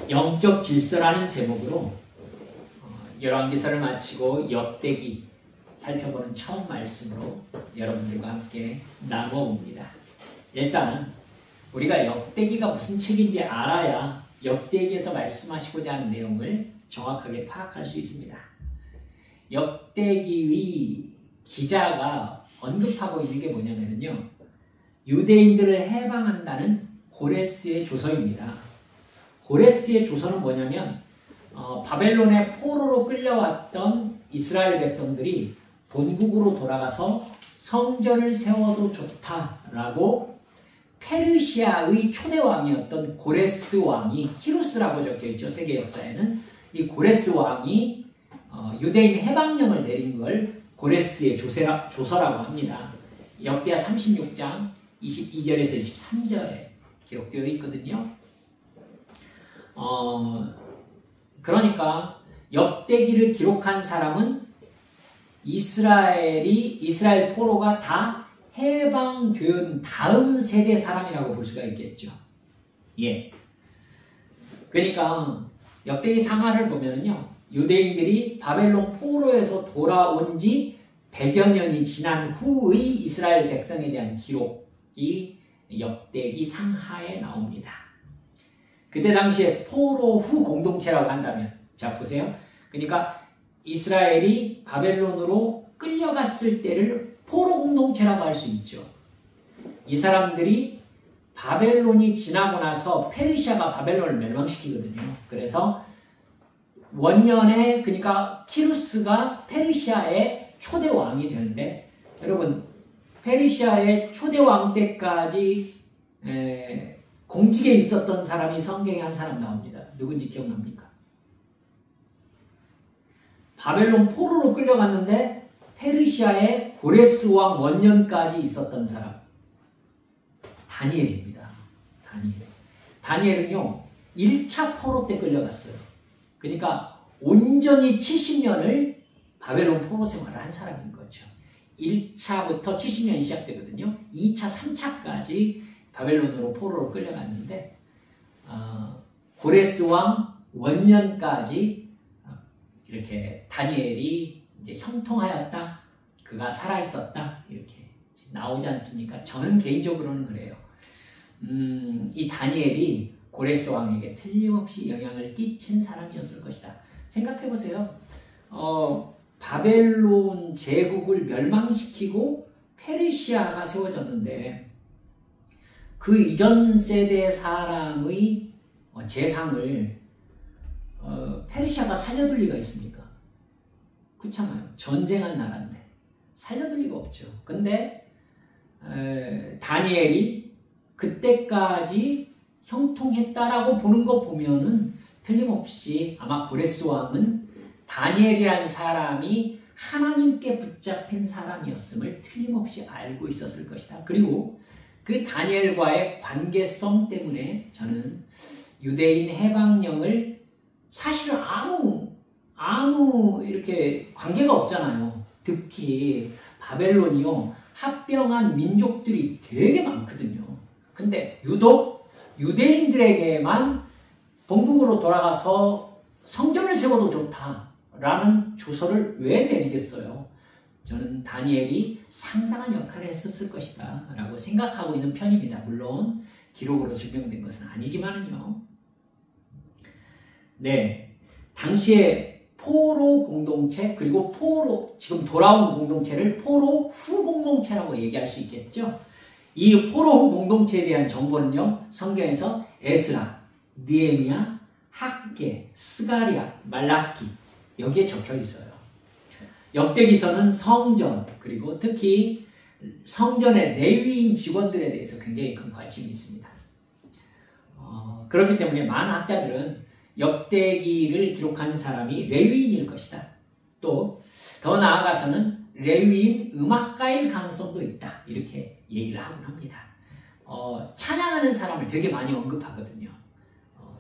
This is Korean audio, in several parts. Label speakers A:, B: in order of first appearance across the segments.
A: 영적 질서라는 제목으로 열왕기서를 마치고 역대기 살펴보는 처음 말씀으로 여러분들과 함께 나누어봅니다. 일단 우리가 역대기가 무슨 책인지 알아야 역대기에서 말씀하시고자 하는 내용을 정확하게 파악할 수 있습니다. 역대기의 기자가 언급하고 있는 게 뭐냐면요, 유대인들을 해방한다는 고레스의 조서입니다. 고레스의 조서는 뭐냐면 바벨론의 포로로 끌려왔던 이스라엘 백성들이 본국으로 돌아가서 성전을 세워도 좋다라고 페르시아의 초대 왕이었던 고레스 왕이, 키루스라고 적혀있죠, 세계 역사에는. 이 고레스 왕이 유대인 해방령을 내린 걸 고레스의 조서라고 합니다. 역대하 36장 22절에서 23절에 기록되어 있거든요. 그러니까 역대기를 기록한 사람은 이스라엘 포로가 다 해방된 다음 세대 사람이라고 볼 수가 있겠죠. 예. 그러니까 역대기 상하를 보면요, 유대인들이 바벨론 포로에서 돌아온 지 100여 년이 지난 후의 이스라엘 백성에 대한 기록이 역대기 상하에 나옵니다. 그때 당시에 포로 후 공동체라고 한다면, 자 보세요. 그러니까 이스라엘이 바벨론으로 끌려갔을 때를 포로 공동체라고 할 수 있죠. 이 사람들이 바벨론이 지나고 나서 페르시아가 바벨론을 멸망시키거든요. 그래서 원년에, 그러니까 키루스가 페르시아의 초대 왕이 되는데, 여러분 페르시아의 초대 왕 때까지 공직에 있었던 사람이 성경에 한 사람 나옵니다. 누군지 기억납니까? 바벨론 포로로 끌려갔는데 페르시아의 고레스 왕 원년까지 있었던 사람, 다니엘입니다. 다니엘은요 1차 포로 때 끌려갔어요. 그러니까 온전히 70년을 바벨론 포로 생활을 한 사람인 거죠. 1차부터 70년이 시작되거든요. 2차, 3차까지 바벨론으로 포로로 끌려갔는데 고레스 왕 원년까지 이렇게 다니엘이 이제 형통하였다, 그가 살아있었다, 이렇게 나오지 않습니까? 저는 개인적으로는 그래요. 이 다니엘이 고레스 왕에게 틀림없이 영향을 끼친 사람이었을 것이다. 생각해보세요. 바벨론 제국을 멸망시키고 페르시아가 세워졌는데 그 이전 세대 사람의 재상을 페르시아가 살려둘 리가 있습니까? 그렇잖아요. 전쟁한 나라인데 살려둘 리가 없죠. 근데 다니엘이 그때까지 형통했다라고 보는 거 보면은 틀림없이 아마 고레스 왕은 다니엘이라는 사람이 하나님께 붙잡힌 사람이었음을 틀림없이 알고 있었을 것이다. 그리고 그 다니엘과의 관계성 때문에 저는 유대인 해방령을, 사실은 아무 이렇게 관계가 없잖아요. 특히 바벨론이요, 합병한 민족들이 되게 많거든요. 근데 유독 유대인들에게만 본국으로 돌아가서 성전을 세워도 좋다라는 조서를 왜 내리겠어요? 저는 다니엘이 상당한 역할을 했었을 것이다 라고 생각하고 있는 편입니다. 물론 기록으로 증명된 것은 아니지만은요. 네, 당시에 포로 공동체, 그리고 지금 돌아온 공동체를 포로 후 공동체라고 얘기할 수 있겠죠. 이 포로 후 공동체에 대한 정보는요, 성경에서 에스라, 느헤미야, 학개, 스가랴, 말라키, 여기에 적혀 있어요. 역대기서는 성전, 그리고 특히 성전의 레위인 직원들에 대해서 굉장히 큰 관심이 있습니다. 그렇기 때문에 많은 학자들은 역대기를 기록한 사람이 레위인일 것이다. 또 더 나아가서는 레위인 음악가일 가능성도 있다, 이렇게 얘기를 하곤 합니다. 찬양하는 사람을 되게 많이 언급하거든요.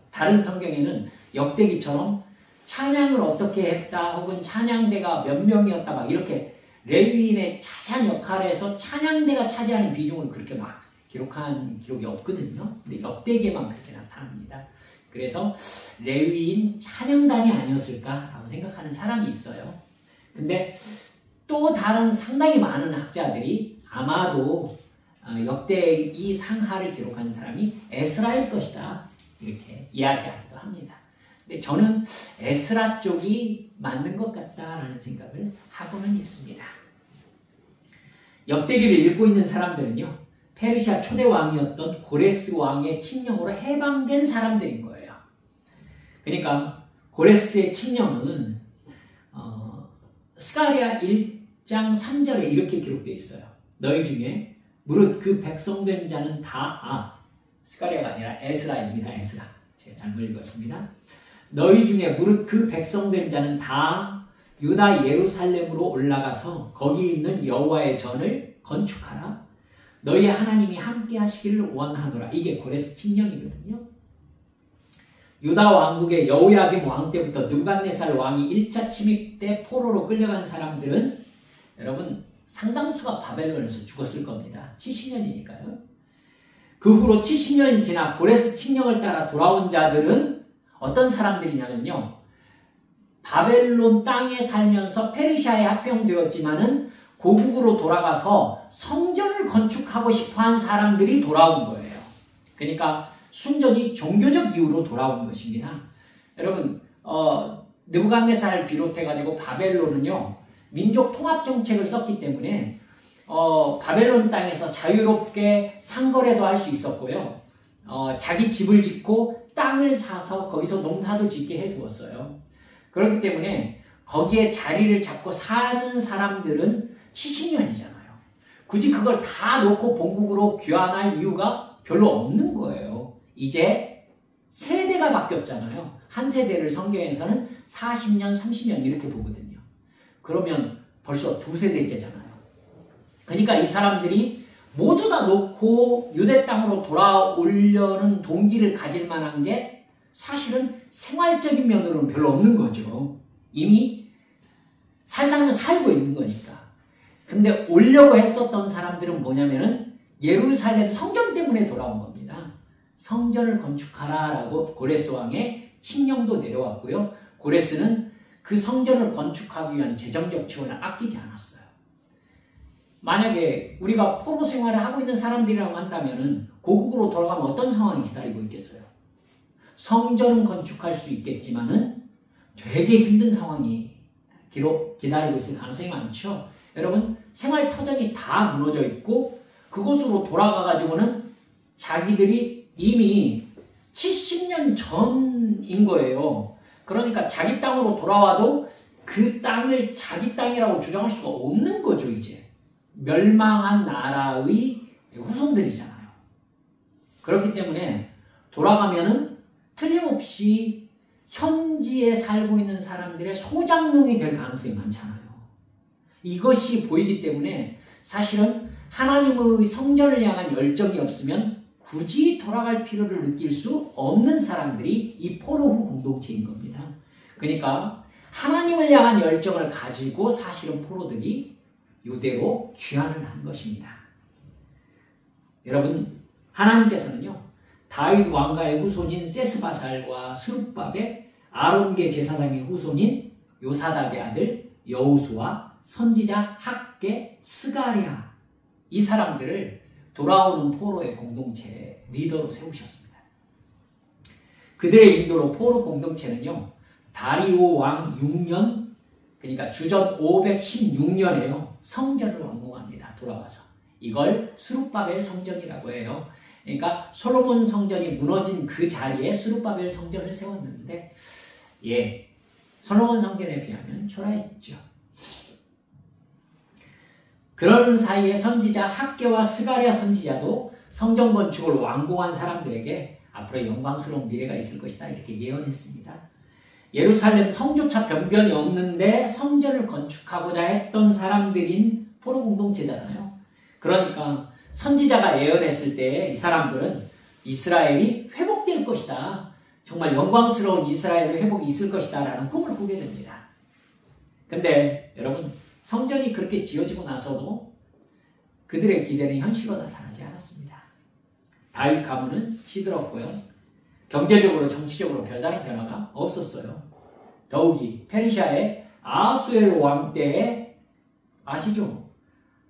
A: 다른 성경에는 역대기처럼 찬양을 어떻게 했다, 혹은 찬양대가 몇 명이었다, 막 이렇게 레위인의 자세한 역할에서 찬양대가 차지하는 비중을 그렇게 막 기록한 기록이 없거든요. 근데 역대기에만 그렇게 나타납니다. 그래서 레위인 찬양단이 아니었을까라고 생각하는 사람이 있어요. 근데 또 다른 상당히 많은 학자들이 아마도 역대기 상하를 기록한 사람이 에스라일 것이다 이렇게 이야기하기도 합니다. 근데 저는 에스라 쪽이 맞는 것 같다라는 생각을 하고는 있습니다. 역대기를 읽고 있는 사람들은요, 페르시아 초대 왕이었던 고레스 왕의 칙령으로 해방된 사람들인 거예요. 그러니까 고레스의 칙령은 스가랴 1장 3절에 이렇게 기록되어 있어요. 너희 중에 무릇 그 백성된 자는 다 스가랴가 아니라 에스라입니다. 에스라. 제가 잘못 읽었습니다. 너희 중에 무릇 그 백성된 자는 다 유다 예루살렘으로 올라가서 거기 있는 여호와의 전을 건축하라. 너희 하나님이 함께 하시기를 원하노라. 이게 고레스 칙령이거든요. 유다 왕국의 여호야김 왕 때부터 느부갓네살 왕이 1차 침입 때 포로로 끌려간 사람들은 여러분 상당수가 바벨론에서 죽었을 겁니다. 70년이니까요. 그 후로 70년이 지나 고레스 칙령을 따라 돌아온 자들은 어떤 사람들이냐면요. 바벨론 땅에 살면서 페르시아에 합병되었지만은 고국으로 돌아가서 성전을 건축하고 싶어한 사람들이 돌아온 거예요. 그러니까 순전히 종교적 이유로 돌아온 것입니다. 여러분, 느부갓네살을 비롯해가지고 바벨론은요, 민족 통합 정책을 썼기 때문에 바벨론 땅에서 자유롭게 상거래도 할 수 있었고요. 자기 집을 짓고 땅을 사서 거기서 농사도 짓게 해주었어요. 그렇기 때문에 거기에 자리를 잡고 사는 사람들은 70년이잖아요. 굳이 그걸 다 놓고 본국으로 귀환할 이유가 별로 없는 거예요. 이제 세대가 바뀌었잖아요. 한 세대를 성경에서는 40년, 30년 이렇게 보거든요. 그러면 벌써 두 세대째잖아요. 그러니까 이 사람들이 모두 다 놓고 유대 땅으로 돌아오려는 동기를 가질 만한 게 사실은 생활적인 면으로는 별로 없는 거죠. 이미 살살은 살고 있는 거니까. 근데 오려고 했었던 사람들은 뭐냐면은 예루살렘 성전 때문에 돌아온 겁니다. 성전을 건축하라라고 고레스 왕의 칙령도 내려왔고요. 고레스는 그 성전을 건축하기 위한 재정적 지원을 아끼지 않았어요. 만약에 우리가 포로 생활을 하고 있는 사람들이라고 한다면은 고국으로 돌아가면 어떤 상황이 기다리고 있겠어요? 성전은 건축할 수 있겠지만은 되게 힘든 상황이 기다리고 있을 가능성이 많죠. 여러분, 생활 터전이 다 무너져 있고 그곳으로 돌아가가지고는 자기들이 이미 70년 전인 거예요. 그러니까 자기 땅으로 돌아와도 그 땅을 자기 땅이라고 주장할 수가 없는 거죠, 이제. 멸망한 나라의 후손들이잖아요. 그렇기 때문에 돌아가면은 틀림없이 현지에 살고 있는 사람들의 소장농이 될 가능성이 많잖아요. 이것이 보이기 때문에 사실은 하나님의 성전을 향한 열정이 없으면 굳이 돌아갈 필요를 느낄 수 없는 사람들이 이 포로 후 공동체인 겁니다. 그러니까 하나님을 향한 열정을 가지고 사실은 포로들이 유대로 귀환을 한 것입니다. 여러분, 하나님께서는요, 다윗 왕가의 후손인 세스바살과 스룹바벨, 아론계 제사장의 후손인 요사닥의 아들 여호수아, 선지자 학계, 스가랴, 이 사람들을 돌아오는 포로의 공동체 리더로 세우셨습니다. 그들의 인도로 포로 공동체는요, 다리오 왕 6년, 그러니까 주전 516년에요. 성전을 완공합니다. 돌아와서. 이걸 스룹바벨 성전이라고 해요. 그러니까 솔로몬 성전이 무너진 그 자리에 스룹바벨 성전을 세웠는데, 솔로몬 성전에 비하면 초라했죠. 그러는 사이에 선지자 학계와 스가랴 선지자도 성전 건축을 완공한 사람들에게 앞으로 영광스러운 미래가 있을 것이다 이렇게 예언했습니다. 예루살렘 성조차 변변이 없는데 성전을 건축하고자 했던 사람들인 포로 공동체잖아요. 그러니까 선지자가 예언했을 때 이 사람들은 이스라엘이 회복될 것이다. 정말 영광스러운 이스라엘의 회복이 있을 것이다 라는 꿈을 꾸게 됩니다. 근데 여러분, 성전이 그렇게 지어지고 나서도 그들의 기대는 현실로 나타나지 않았습니다. 다윗 가문은 시들었고요. 경제적으로 정치적으로 별다른 변화가 없었어요. 더욱이 페르시아의 아하수에로 왕 때에 아시죠?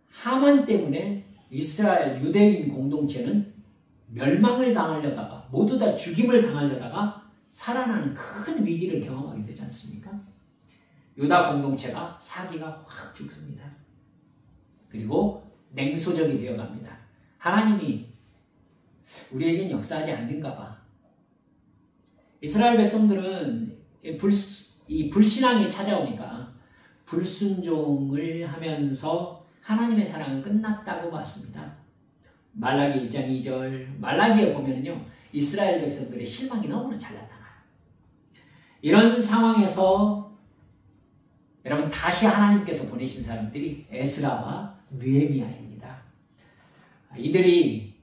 A: 하만 때문에 이스라엘 유대인 공동체는 멸망을 당하려다가 모두 다 죽임을 당하려다가 살아나는 큰 위기를 경험하게 되지 않습니까? 유다 공동체가 사기가 확 죽습니다. 그리고 냉소적이 되어갑니다. 하나님이 우리에겐 역사하지 않는가 봐. 이스라엘 백성들은 이 불신앙이 찾아오니까 불순종을 하면서 하나님의 사랑은 끝났다고 봤습니다. 말라기 1장 2절 말라기에 보면은요, 이스라엘 백성들의 실망이 너무나 잘 나타나요. 이런 상황에서 여러분 다시 하나님께서 보내신 사람들이 에스라와 느헤미야입니다. 이들이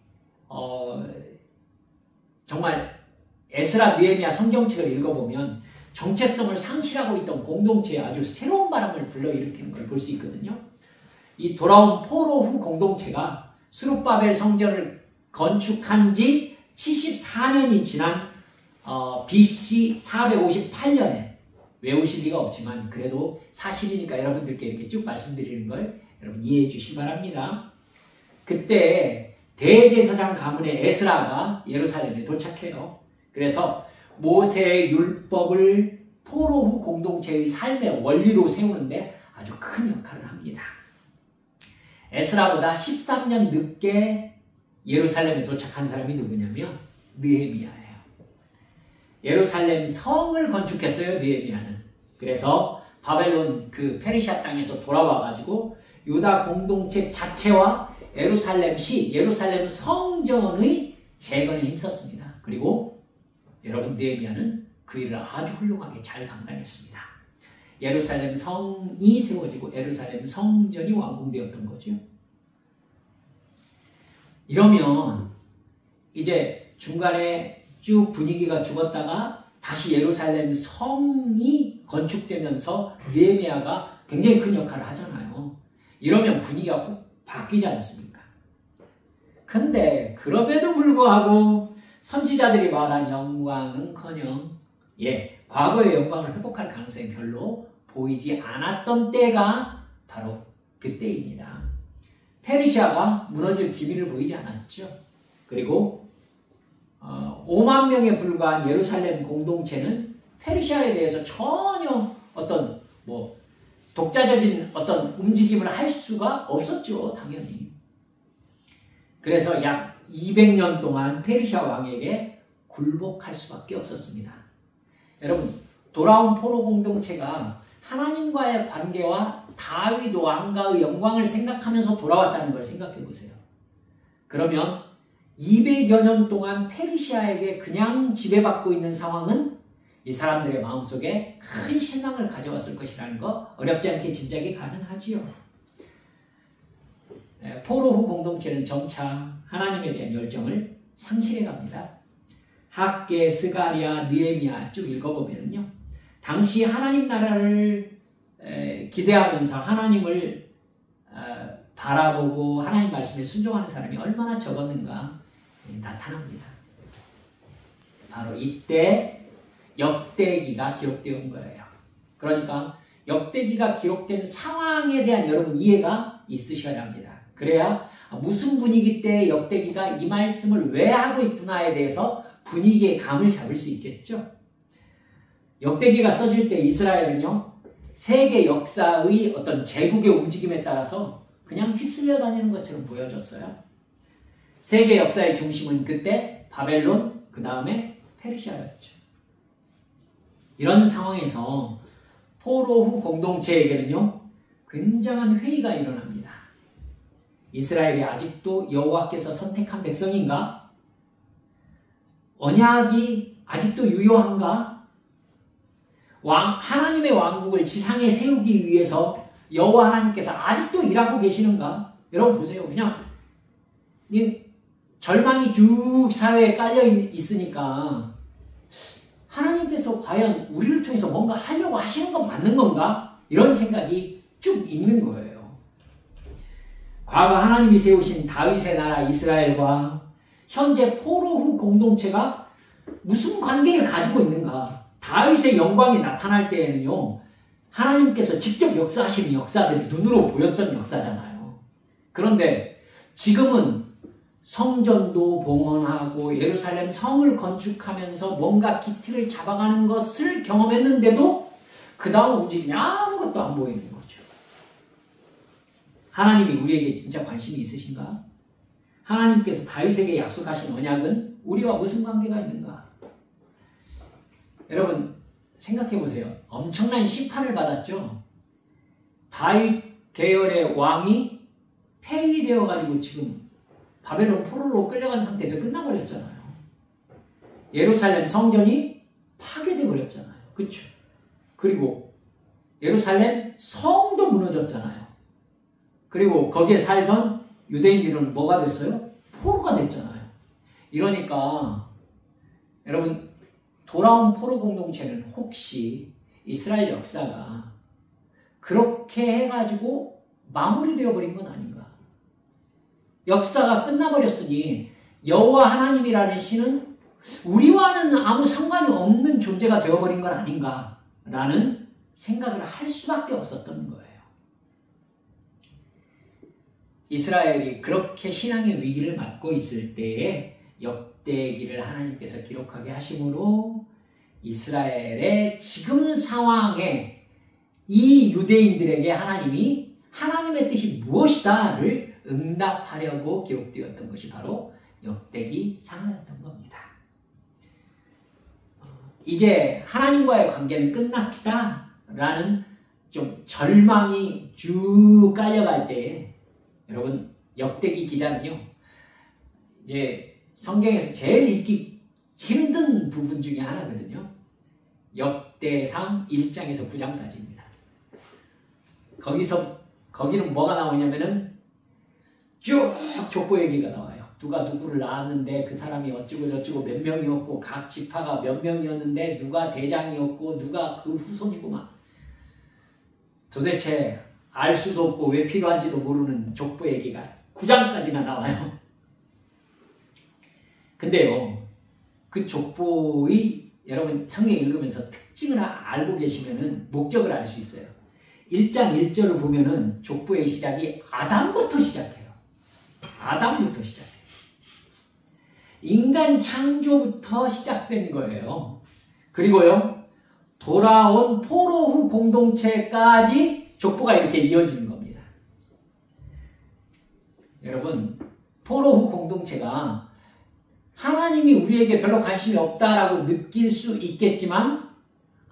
A: 정말 에스라 느헤미야 성경책을 읽어보면 정체성을 상실하고 있던 공동체에 아주 새로운 바람을 불러일으키는 걸 볼 수 있거든요. 이 돌아온 포로 후 공동체가 스룹바벨 성전을 건축한 지 74년이 지난 BC 458년에 외우실 리가 없지만 그래도 사실이니까 여러분들께 이렇게 쭉 말씀드리는 걸 여러분 이해해 주시기 바랍니다. 그때 대제사장 가문의 에스라가 예루살렘에 도착해요. 그래서 모세의 율법을 포로 후 공동체의 삶의 원리로 세우는데 아주 큰 역할을 합니다. 에스라보다 13년 늦게 예루살렘에 도착한 사람이 누구냐면 느헤미야예요. 예루살렘 성을 건축했어요, 느헤미야는. 그래서 바벨론 그 페르시아 땅에서 돌아와가지고 유다 공동체 자체와 예루살렘 시, 예루살렘 성전의 재건에 힘썼습니다. 그리고 여러분 느헤미야는 그 일을 아주 훌륭하게 잘 감당했습니다. 예루살렘 성이 세워지고 예루살렘 성전이 완공되었던 거죠. 이러면 이제 중간에 쭉 분위기가 죽었다가 다시 예루살렘 성이 건축되면서 느헤미야가 굉장히 큰 역할을 하잖아요. 이러면 분위기가 확 바뀌지 않습니까? 근데 그럼에도 불구하고 선지자들이 말한 영광은커녕 과거의 영광을 회복할 가능성이 별로 보이지 않았던 때가 바로 그때입니다. 페르시아가 무너질 기미를 보이지 않았죠. 그리고 5만 명에 불과한 예루살렘 공동체는 페르시아에 대해서 전혀 어떤 독자적인 어떤 움직임을 할 수가 없었죠. 당연히. 그래서 약 200년 동안 페르시아 왕에게 굴복할 수밖에 없었습니다. 여러분, 돌아온 포로 공동체가 하나님과의 관계와 다윗 왕가의 영광을 생각하면서 돌아왔다는 걸 생각해 보세요. 그러면 200여 년 동안 페르시아에게 그냥 지배받고 있는 상황은 이 사람들의 마음속에 큰 실망을 가져왔을 것이라는 거 어렵지 않게 짐작이 가능하지요. 포로 후 공동체는 점차 하나님에 대한 열정을 상실해 갑니다. 학계, 스가랴, 느헤미야 쭉 읽어보면요. 당시 하나님 나라를 기대하면서 하나님을 바라보고 하나님 말씀에 순종하는 사람이 얼마나 적었는가 나타납니다. 바로 이때 역대기가 기록되어 거예요. 그러니까 역대기가 기록된 상황에 대한 여러분 이해가 있으셔야 합니다. 그래야 무슨 분위기 때 역대기가 이 말씀을 왜 하고 있구나에 대해서 분위기의 감을 잡을 수 있겠죠. 역대기가 써질 때 이스라엘은요, 세계 역사의 어떤 제국의 움직임에 따라서 그냥 휩쓸려 다니는 것처럼 보여졌어요. 세계 역사의 중심은 그때 바벨론, 그 다음에 페르시아였죠. 이런 상황에서 포로 후 공동체에게는요, 굉장한 회의가 일어납니다. 이스라엘이 아직도 여호와께서 선택한 백성인가? 언약이 아직도 유효한가? 하나님의 왕국을 지상에 세우기 위해서 여호와 하나님께서 아직도 일하고 계시는가? 여러분 보세요. 그냥 절망이 쭉 사회에 깔려 있으니까 하나님께서 과연 우리를 통해서 뭔가 하려고 하시는 건 맞는 건가? 이런 생각이 쭉 있는 거예요. 과거 하나님이 세우신 다윗의 나라 이스라엘과 현재 포로 후 공동체가 무슨 관계를 가지고 있는가? 다윗의 영광이 나타날 때에는요, 하나님께서 직접 역사하시는 역사들이 눈으로 보였던 역사잖아요. 그런데 지금은 성전도 봉헌하고 예루살렘 성을 건축하면서 뭔가 기틀을 잡아가는 것을 경험했는데도 그 다음 움직임이 아무것도 안 보이는 거죠. 하나님이 우리에게 진짜 관심이 있으신가? 하나님께서 다윗에게 약속하신 언약은 우리와 무슨 관계가 있는가? 여러분 생각해 보세요. 엄청난 심판을 받았죠. 다윗 계열의 왕이 폐위되어 가지고 지금 바벨론 포로로 끌려간 상태에서 끝나버렸잖아요. 예루살렘 성전이 파괴되어 버렸잖아요. 그렇죠? 그리고 예루살렘 성도 무너졌잖아요. 그리고 거기에 살던 유대인들은 뭐가 됐어요? 포로가 됐잖아요. 이러니까 여러분 돌아온 포로 공동체는 혹시 이스라엘 역사가 그렇게 해가지고 마무리되어 버린 건 아닌가? 역사가 끝나버렸으니 여호와 하나님이라는 신은 우리와는 아무 상관이 없는 존재가 되어버린 건 아닌가라는 생각을 할 수밖에 없었던 거예요. 이스라엘이 그렇게 신앙의 위기를 맞고 있을 때에 역대기를 하나님께서 기록하게 하심으로 이스라엘의 지금 상황에 이 유대인들에게 하나님이 하나님의 뜻이 무엇이다를 응답하려고 기록되었던 것이 바로 역대기 상하였던 겁니다. 이제 하나님과의 관계는 끝났다라는 좀 절망이 쭉 깔려갈 때에 여러분 역대기 기자는요 이제 성경에서 제일 읽기 힘든 부분 중에 하나거든요. 역대상 1장에서 9장까지입니다. 거기는 뭐가 나오냐면은 쭉 족보 얘기가 나와요. 누가 누구를 낳았는데 그 사람이 어쩌고 저쩌고 몇 명이었고 각 지파가 몇 명이었는데 누가 대장이었고 누가 그 후손이고 막 도대체 알 수도 없고 왜 필요한지도 모르는 족보 얘기가 9장까지나 나와요. 근데요 그 족보의 여러분 성경 읽으면서 특징을 알고 계시면은 목적을 알 수 있어요. 1장 1절을 보면은 족보의 시작이 아담부터 시작해요. 아담부터 시작해요. 인간 창조부터 시작된 거예요. 그리고요 돌아온 포로 후 공동체까지 족보가 이렇게 이어지는 겁니다. 여러분 포로 후 공동체가 하나님이 우리에게 별로 관심이 없다라고 느낄 수 있겠지만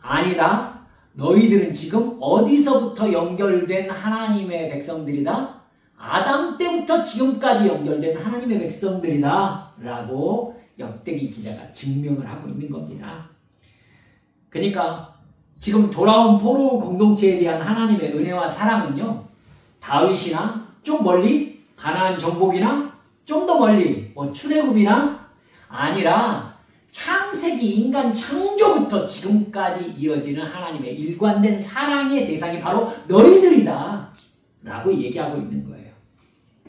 A: 아니다. 너희들은 지금 어디서부터 연결된 하나님의 백성들이다? 아담 때부터 지금까지 연결된 하나님의 백성들이다 라고 역대기 기자가 증명을 하고 있는 겁니다. 그러니까 지금 돌아온 포로 공동체에 대한 하나님의 은혜와 사랑은요 다윗이나 좀 멀리 가나안 정복이나 좀 더 멀리 출애굽이나 아니라 창세기 인간 창조부터 지금까지 이어지는 하나님의 일관된 사랑의 대상이 바로 너희들이다 라고 얘기하고 있는 거예요.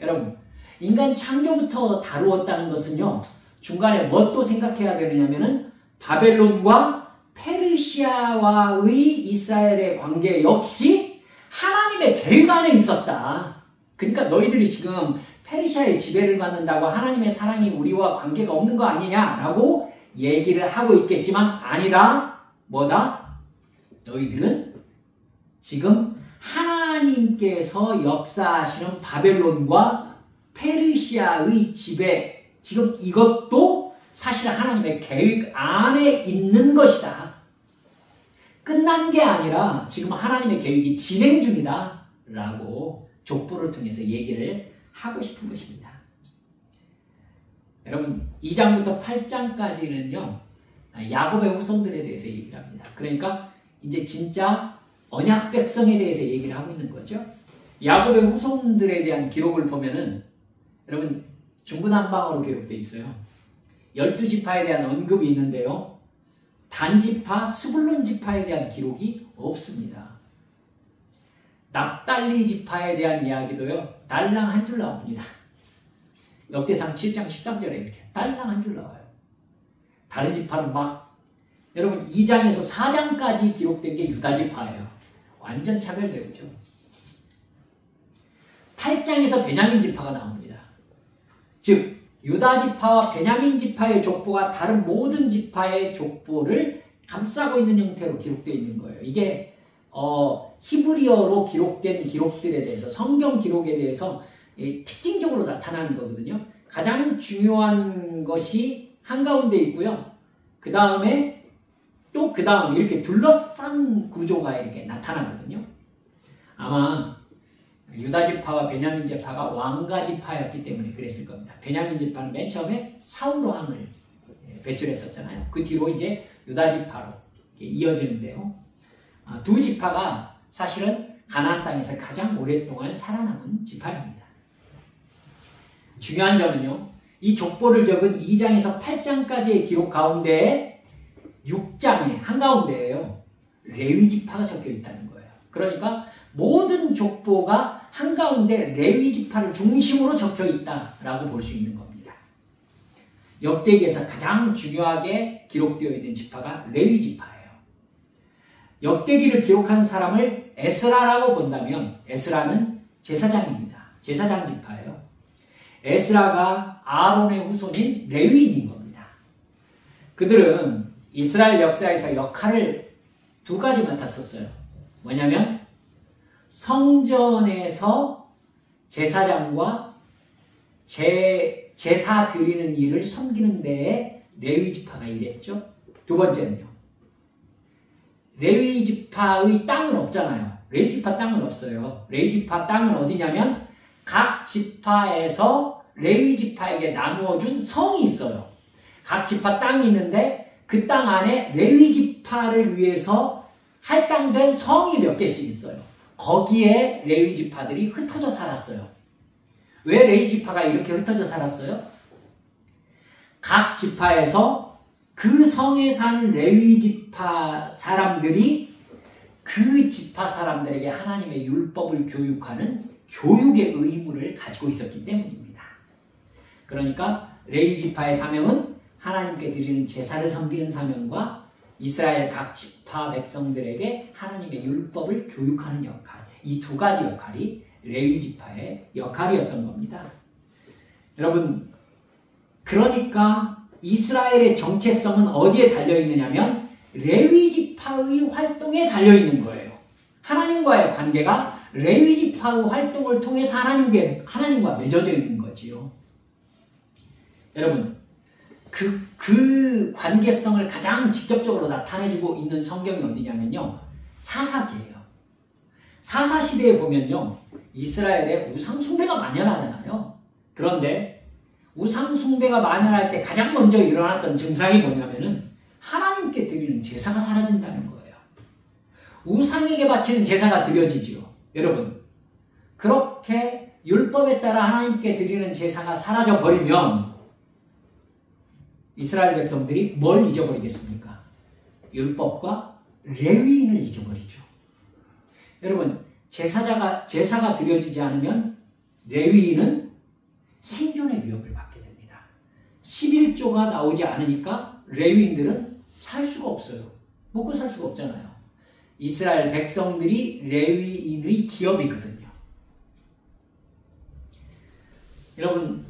A: 여러분 인간 창조부터 다루었다는 것은요 중간에 뭐 또 생각해야 되느냐면은 바벨론과 페르시아와의 이스라엘의 관계 역시 하나님의 계획 안에 있었다. 그러니까 너희들이 지금 페르시아의 지배를 받는다고 하나님의 사랑이 우리와 관계가 없는 거 아니냐라고 얘기를 하고 있겠지만 아니다. 뭐다? 너희들은 지금 하나님께서 역사하시는 바벨론과 페르시아의 지배 지금 이것도 사실 하나님의 계획 안에 있는 것이다. 끝난 게 아니라 지금 하나님의 계획이 진행 중이다 라고 족보를 통해서 얘기를 하고 싶은 것입니다. 여러분 2장부터 8장까지는요 야곱의 후손들에 대해서 얘기를 합니다. 그러니까 이제 진짜 언약 백성에 대해서 얘기를 하고 있는 거죠. 야곱의 후손들에 대한 기록을 보면은 여러분 중구난방으로 기록되어 있어요. 12지파에 대한 언급이 있는데요. 단지파, 스불론 지파에 대한 기록이 없습니다. 납달리 지파에 대한 이야기도요. 달랑 한 줄 나옵니다. 역대상 7장 13절에 이렇게 달랑 한 줄 나와요. 다른 지파는 막 여러분 2장에서 4장까지 기록된 게 유다 지파예요. 완전 차별되죠. 8장에서 베냐민 지파가 나옵니다. 즉 유다 지파와 베냐민 지파의 족보가 다른 모든 지파의 족보를 감싸고 있는 형태로 기록되어 있는 거예요. 이게 히브리어로 기록된 기록들에 대해서 성경 기록에 대해서 특징적으로 나타나는 거거든요. 가장 중요한 것이 한가운데 있고요. 그 다음에 또 그 다음 이렇게 둘러싼 구조가 이렇게 나타나거든요. 아마 유다 지파와 베냐민 지파가 왕가 지파였기 때문에 그랬을 겁니다. 베냐민 지파는 맨 처음에 사울 왕을 배출했었잖아요. 그 뒤로 이제 유다 지파로 이어지는데요. 두 지파가 사실은 가나안 땅에서 가장 오랫동안 살아남은 지파입니다. 중요한 점은요. 이 족보를 적은 2장에서 8장까지의 기록 가운데 6장의 한가운데에요. 레위 지파가 적혀 있다는 거예요. 그러니까 모든 족보가 한가운데 레위 지파를 중심으로 적혀 있다라고 볼 수 있는 겁니다. 역대기에서 가장 중요하게 기록되어 있는 지파가 레위 지파예요. 역대기를 기록한 사람을 에스라라고 본다면 에스라는 제사장입니다. 제사장 지파예요. 에스라가 아론의 후손인 레위인인 겁니다. 그들은 이스라엘 역사에서 역할을 두 가지 맡았었어요. 뭐냐면 성전에서 제사장과 제사 드리는 일을 섬기는 데에 레위 지파가 일했죠. 두 번째는요. 레위 지파의 땅은 없잖아요. 레위 지파 땅은 없어요. 레위 지파 땅은 어디냐면 각 지파에서 레위 지파에게 나누어준 성이 있어요. 각 지파 땅이 있는데 그 땅 안에 레위 지파를 위해서 할당된 성이 몇 개씩 있어요. 거기에 레위 지파들이 흩어져 살았어요. 왜 레위 지파가 이렇게 흩어져 살았어요? 각 지파에서 그 성에 사는 레위 지파 사람들이 그 지파 사람들에게 하나님의 율법을 교육하는 교육의 의무를 가지고 있었기 때문입니다. 그러니까 레위 지파의 사명은 하나님께 드리는 제사를 섬기는 사명과 이스라엘 각 지파 백성들에게 하나님의 율법을 교육하는 역할, 이 두 가지 역할이 레위 지파의 역할이었던 겁니다. 여러분, 그러니까 이스라엘의 정체성은 어디에 달려있느냐면 레위 지파의 활동에 달려있는 거예요. 하나님과의 관계가 레위 지파의 활동을 통해서 하나님과 맺어져 있는 거지요. 여러분, 그 관계성을 가장 직접적으로 나타내주고 있는 성경이 어디냐면요. 사사기예요. 사사시대에 보면요. 이스라엘에 우상숭배가 만연하잖아요. 그런데 우상숭배가 만연할 때 가장 먼저 일어났던 증상이 뭐냐면은 하나님께 드리는 제사가 사라진다는 거예요. 우상에게 바치는 제사가 드려지지요. 여러분, 그렇게 율법에 따라 하나님께 드리는 제사가 사라져버리면 이스라엘 백성들이 뭘 잊어버리겠습니까? 율법과 레위인을 잊어버리죠. 여러분, 제사가 드려지지 않으면 레위인은 생존의 위협을 받게 됩니다. 11조가 나오지 않으니까 레위인들은 살 수가 없어요. 먹고 살 수가 없잖아요. 이스라엘 백성들이 레위인의 기업이거든요. 여러분,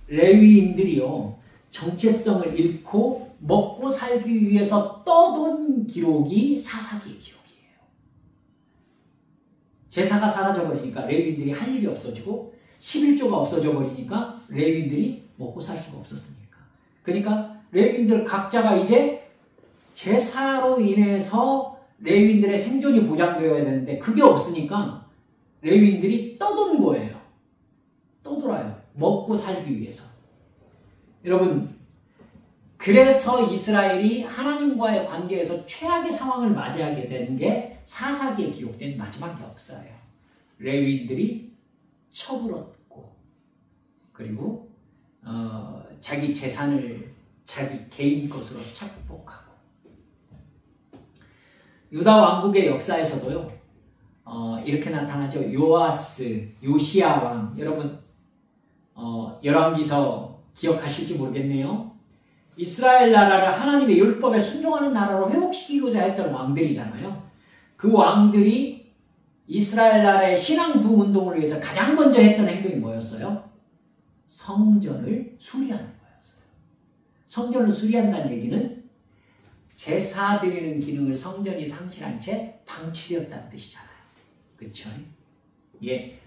A: 레위인들이요. 정체성을 잃고 먹고 살기 위해서 떠돈 기록이 사사기의 기록이에요. 제사가 사라져버리니까 레위인들이 할 일이 없어지고 11조가 없어져 버리니까 레위인들이 먹고 살 수가 없었으니까. 그러니까 레위인들 각자가 이제 제사로 인해서 레위인들의 생존이 보장되어야 되는데 그게 없으니까 레위인들이 떠돈 거예요. 떠돌아요. 먹고 살기 위해서. 여러분, 그래서 이스라엘이 하나님과의 관계에서 최악의 상황을 맞이하게 되는 게 사사기에 기록된 마지막 역사예요. 레위인들이 첩을 얻고 그리고 자기 재산을 자기 개인 것으로 착복하고 유다 왕국의 역사에서도요. 이렇게 나타나죠. 요아스, 요시야 왕. 여러분 열왕기서 기억하실지 모르겠네요. 이스라엘 나라를 하나님의 율법에 순종하는 나라로 회복시키고자 했던 왕들이잖아요. 그 왕들이 이스라엘 나라의 신앙 부흥 운동을 위해서 가장 먼저 했던 행동이 뭐였어요? 성전을 수리하는 거였어요. 성전을 수리한다는 얘기는 제사 드리는 기능을 성전이 상실한 채 방치되었다는 뜻이잖아요. 그렇죠? 예.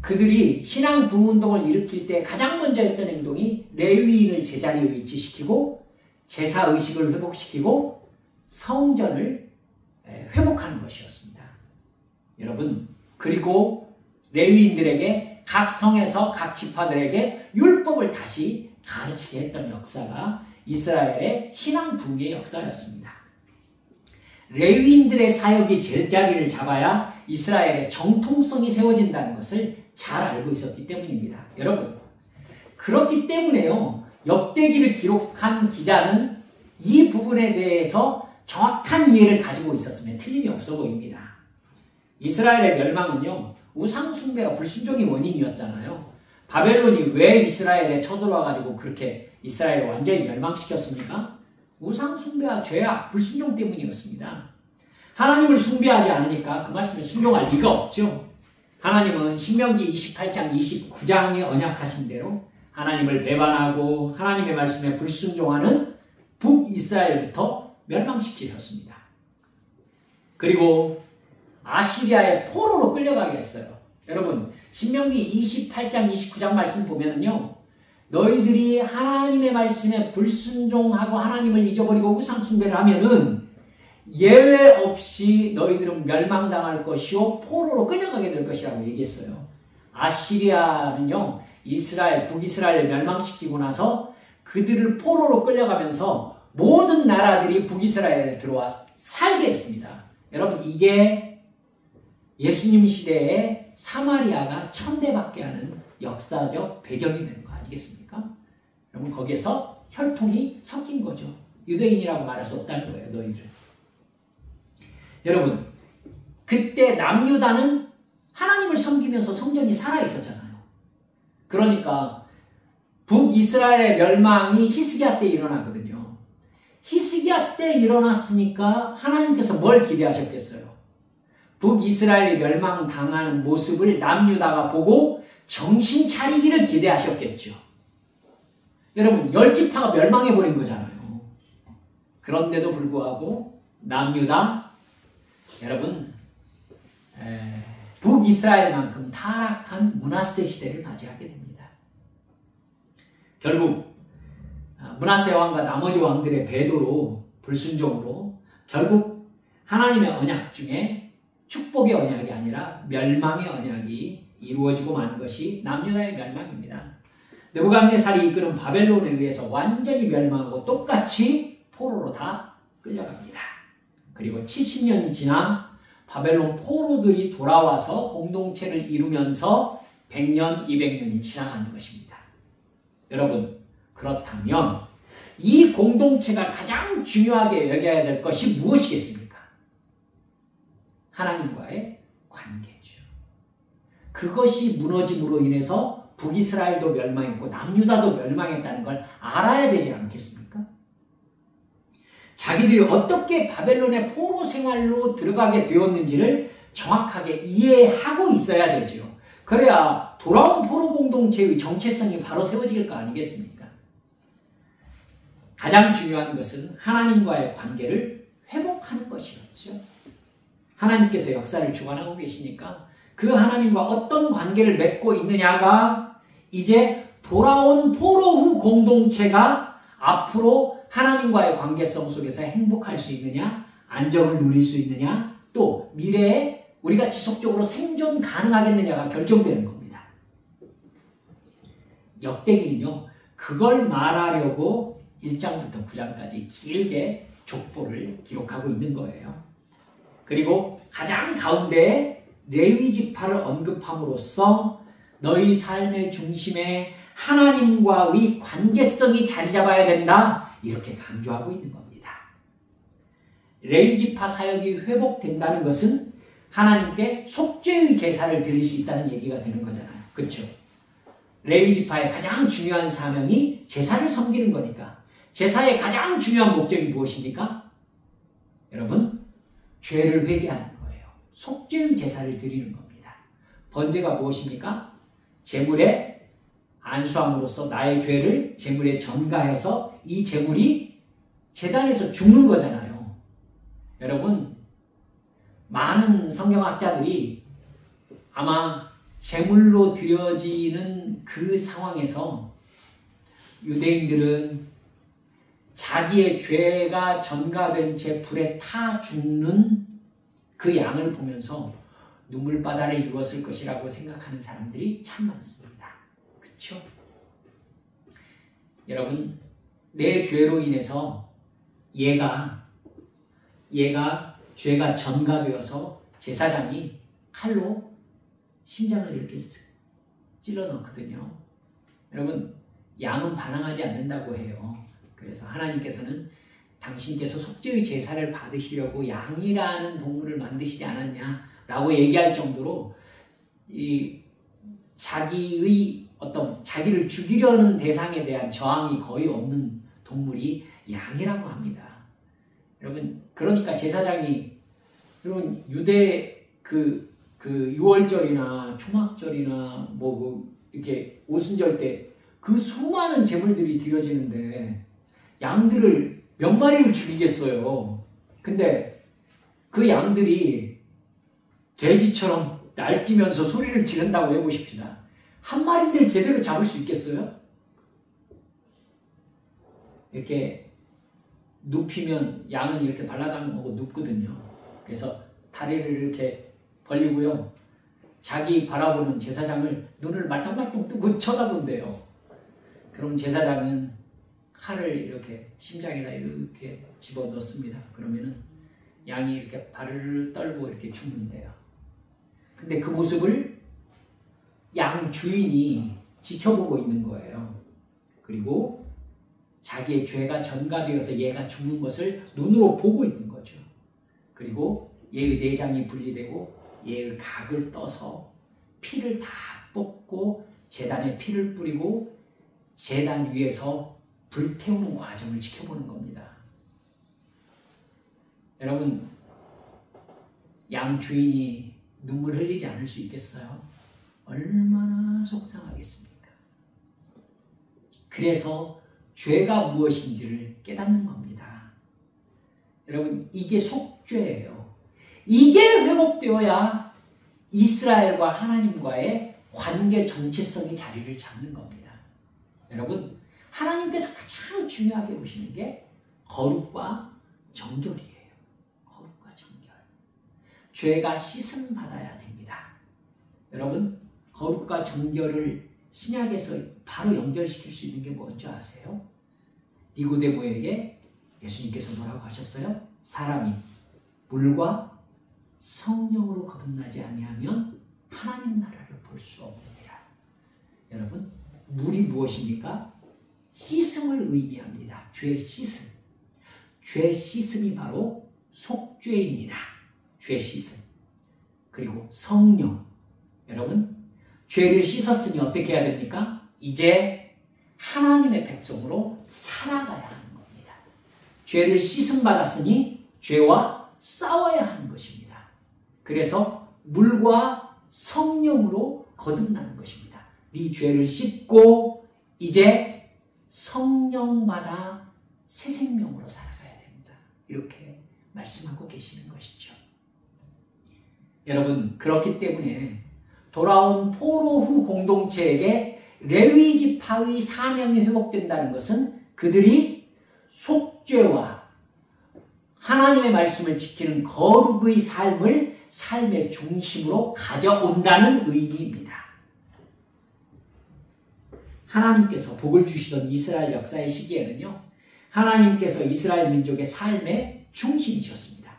A: 그들이 신앙 부흥 운동을 일으킬 때 가장 먼저 했던 행동이 레위인을 제자리에 위치시키고 제사 의식을 회복시키고 성전을 회복하는 것이었습니다. 여러분, 그리고 레위인들에게 각 성에서 각 지파들에게 율법을 다시 가르치게 했던 역사가 이스라엘의 신앙 부흥의 역사였습니다. 레위인들의 사역이 제자리를 잡아야 이스라엘의 정통성이 세워진다는 것을 잘 알고 있었기 때문입니다. 여러분, 그렇기 때문에요. 역대기를 기록한 기자는 이 부분에 대해서 정확한 이해를 가지고 있었으면 틀림이 없어 보입니다. 이스라엘의 멸망은요, 우상숭배와 불순종이 원인이었잖아요. 바벨론이 왜 이스라엘에 쳐들어와가지고 그렇게 이스라엘을 완전히 멸망시켰습니까? 우상숭배와 죄악, 불순종 때문이었습니다. 하나님을 숭배하지 않으니까 그 말씀에 순종할 리가 없죠. 하나님은 신명기 28장 29장에 언약하신 대로 하나님을 배반하고 하나님의 말씀에 불순종하는 북이스라엘부터 멸망시키셨습니다. 그리고 아시리아의 포로로 끌려가게 했어요. 여러분, 신명기 28장 29장 말씀 보면은요, 너희들이 하나님의 말씀에 불순종하고 하나님을 잊어버리고 우상숭배를 하면은 예외 없이 너희들은 멸망당할 것이요 포로로 끌려가게 될 것이라고 얘기했어요. 아시리아는요, 북이스라엘을 멸망시키고 나서 그들을 포로로 끌려가면서 모든 나라들이 북이스라엘에 들어와 살게 했습니다. 여러분, 이게 예수님 시대에 사마리아가 천대받게 하는 역사적 배경이 되는 거 아니겠습니까? 여러분, 거기에서 혈통이 섞인 거죠. 유대인이라고 말할 수 없다는 거예요, 너희들은. 여러분, 그때 남유다는 하나님을 섬기면서 성전이 살아있었잖아요. 그러니까 북이스라엘의 멸망이 히스기야 때 일어나거든요. 히스기야 때 일어났으니까 하나님께서 뭘 기대하셨겠어요? 북이스라엘이 멸망당하는 모습을 남유다가 보고 정신 차리기를 기대하셨겠죠. 여러분, 10지파가 멸망해버린 거잖아요. 그런데도 불구하고 남유다, 여러분, 북이스라엘만큼 타락한 므낫세 시대를 맞이하게 됩니다. 결국 므낫세 왕과 나머지 왕들의 배도로, 불순종으로 결국 하나님의 언약 중에 축복의 언약이 아니라 멸망의 언약이 이루어지고 마는 것이 남유다의 멸망입니다. 느부갓네살이 이끄는 바벨론에 의해서 완전히 멸망하고 똑같이 포로로 다 끌려갑니다. 그리고 70년이 지나 바벨론 포로들이 돌아와서 공동체를 이루면서 100년, 200년이 지나가는 것입니다. 여러분, 그렇다면 이 공동체가 가장 중요하게 여겨야 될 것이 무엇이겠습니까? 하나님과의 관계죠. 그것이 무너짐으로 인해서 북이스라엘도 멸망했고 남유다도 멸망했다는 걸 알아야 되지 않겠습니까? 자기들이 어떻게 바벨론의 포로 생활로 들어가게 되었는지를 정확하게 이해하고 있어야 되죠. 그래야 돌아온 포로 공동체의 정체성이 바로 세워질 거 아니겠습니까? 가장 중요한 것은 하나님과의 관계를 회복하는 것이었죠. 하나님께서 역사를 주관하고 계시니까 그 하나님과 어떤 관계를 맺고 있느냐가 이제 돌아온 포로 후 공동체가 앞으로 하나님과의 관계성 속에서 행복할 수 있느냐, 안정을 누릴 수 있느냐, 또 미래에 우리가 지속적으로 생존 가능하겠느냐가 결정되는 겁니다. 역대기는요, 그걸 말하려고 1장부터 9장까지 길게 족보를 기록하고 있는 거예요. 그리고 가장 가운데 레위 지파를 언급함으로써 너희 삶의 중심에 하나님과의 관계성이 자리 잡아야 된다, 이렇게 강조하고 있는 겁니다. 레위 지파 사역이 회복된다는 것은 하나님께 속죄의 제사를 드릴 수 있다는 얘기가 되는 거잖아요. 그렇죠? 레위 지파의 가장 중요한 사명이 제사를 섬기는 거니까 제사의 가장 중요한 목적이 무엇입니까? 여러분, 죄를 회개하는 거예요. 속죄의 제사를 드리는 겁니다. 번제가 무엇입니까? 제물에 안수함으로써 나의 죄를 제물에 전가해서 이 제물이 제단에서 죽는 거잖아요. 여러분, 많은 성경학자들이 아마 제물로 드려지는 그 상황에서 유대인들은 자기의 죄가 전가된 채 불에 타 죽는 그 양을 보면서 눈물바다를 이루었을 것이라고 생각하는 사람들이 참 많습니다. 그렇죠? 여러분, 내 죄로 인해서 얘가 죄가 전가되어서 제사장이 칼로 심장을 이렇게 찔러 넣거든요. 여러분, 양은 반항하지 않는다고 해요. 그래서 하나님께서는 당신께서 속죄의 제사를 받으시려고 양이라는 동물을 만드시지 않았냐라고 얘기할 정도로 자기를 죽이려는 대상에 대한 저항이 거의 없는 동물이 양이라고 합니다. 여러분, 그러니까 제사장이, 여러분, 유대 그 유월절이나 초막절이나 이렇게 오순절 때 그 수많은 제물들이 드려지는데 양들을 몇 마리를 죽이겠어요. 근데 그 양들이 돼지처럼 날뛰면서 소리를 지른다고 해보십시다. 한 마리들 제대로 잡을 수 있겠어요? 이렇게 눕히면 양은 이렇게 발라당하고 눕거든요. 그래서 다리를 이렇게 벌리고요. 자기 바라보는 제사장을 눈을 말똥말똥 뜨고 쳐다본대요. 그럼 제사장은 칼을 이렇게 심장에다 이렇게 집어 넣습니다. 그러면은 양이 이렇게 발을 떨고 이렇게 죽는데요. 근데 그 모습을 양 주인이 지켜보고 있는 거예요. 그리고 자기의 죄가 전가되어서 얘가 죽는 것을 눈으로 보고 있는 거죠. 그리고 얘의 내장이 분리되고 얘의 각을 떠서 피를 다 뽑고 제단에 피를 뿌리고 제단 위에서 불태우는 과정을 지켜보는 겁니다. 여러분, 양 주인이 눈물 흘리지 않을 수 있겠어요? 얼마나 속상하겠습니까? 그래서 죄가 무엇인지를 깨닫는 겁니다. 여러분, 이게 속죄예요. 이게 회복되어야 이스라엘과 하나님과의 관계 정체성이 자리를 잡는 겁니다. 여러분, 하나님께서 가장 중요하게 보시는 게 거룩과 정결이에요. 거룩과 정결. 죄가 씻음 받아야 됩니다. 여러분, 거룩과 정결을 신약에서 바로 연결시킬 수 있는 게 뭔지 아세요? 니고데모에게 예수님께서 뭐라고 하셨어요? 사람이 물과 성령으로 거듭나지 아니하면 하나님 나라를 볼 수 없느니라. 여러분, 물이 무엇입니까? 씻음을 의미합니다. 죄 씻음. 죄 씻음이 바로 속죄입니다. 죄 씻음. 그리고 성령. 여러분, 죄를 씻었으니 어떻게 해야 됩니까? 이제 하나님의 백성으로 살아가야 하는 겁니다. 죄를 씻음 받았으니 죄와 싸워야 하는 것입니다. 그래서 물과 성령으로 거듭나는 것입니다. 네 죄를 씻고 이제 성령받아 새 생명으로 살아가야 됩니다. 이렇게 말씀하고 계시는 것이죠. 여러분, 그렇기 때문에 돌아온 포로 후 공동체에게 레위 지파의 사명이 회복된다는 것은 그들이 속죄와 하나님의 말씀을 지키는 거룩의 삶을 삶의 중심으로 가져온다는 의미입니다. 하나님께서 복을 주시던 이스라엘 역사의 시기에는요, 하나님께서 이스라엘 민족의 삶의 중심이셨습니다.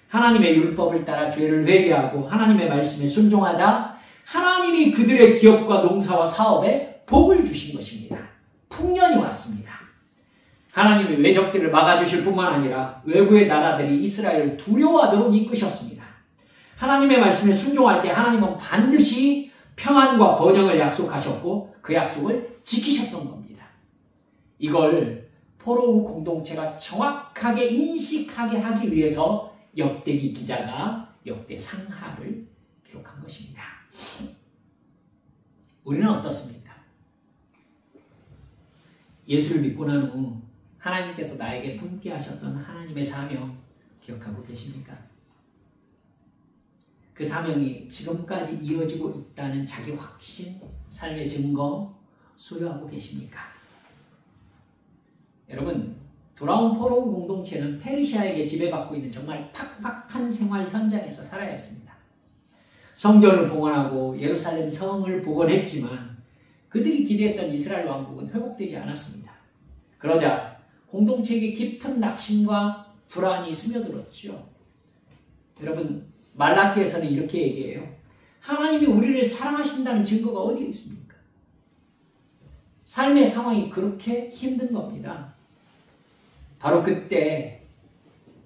A: 하나님의 율법을 따라 죄를 회개하고 하나님의 말씀에 순종하자 하나님이 그들의 기업과 농사와 사업에 복을 주신 것입니다. 풍년이 왔습니다. 하나님이 외적들을 막아주실 뿐만 아니라 외부의 나라들이 이스라엘을 두려워하도록 이끄셨습니다. 하나님의 말씀에 순종할 때 하나님은 반드시 평안과 번영을 약속하셨고 그 약속을 지키셨던 겁니다. 이걸 포로 후 공동체가 정확하게 인식하게 하기 위해서 역대기 기자가 역대상하를 기록한 것입니다. 우리는 어떻습니까? 예수를 믿고 난 후 하나님께서 나에게 품게 하셨던 하나님의 사명 기억하고 계십니까? 그 사명이 지금까지 이어지고 있다는 자기 확신, 삶의 증거 소유하고 계십니까? 여러분, 돌아온 포로 공동체는 페르시아에게 지배받고 있는 정말 팍팍한 생활 현장에서 살아야 했습니다. 성전을 봉헌하고 예루살렘 성을 복원했지만 그들이 기대했던 이스라엘 왕국은 회복되지 않았습니다. 그러자 공동체에게 깊은 낙심과 불안이 스며들었죠. 여러분, 말라기에서는 이렇게 얘기해요. 하나님이 우리를 사랑하신다는 증거가 어디에 있습니까? 삶의 상황이 그렇게 힘든 겁니다. 바로 그때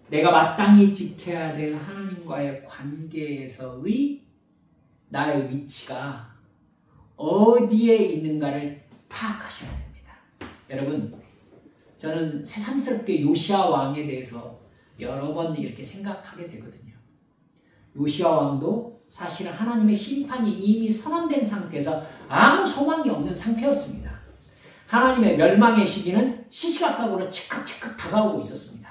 A: 내가 마땅히 지켜야 될 하나님과의 관계에서의 나의 위치가 어디에 있는가를 파악하셔야 됩니다. 여러분, 저는 새삼스럽게 요시야 왕에 대해서 여러 번 이렇게 생각하게 되거든요. 요시야 왕도 사실은 하나님의 심판이 이미 선언된 상태에서 아무 소망이 없는 상태였습니다. 하나님의 멸망의 시기는 시시각각으로 즉각 다가오고 있었습니다.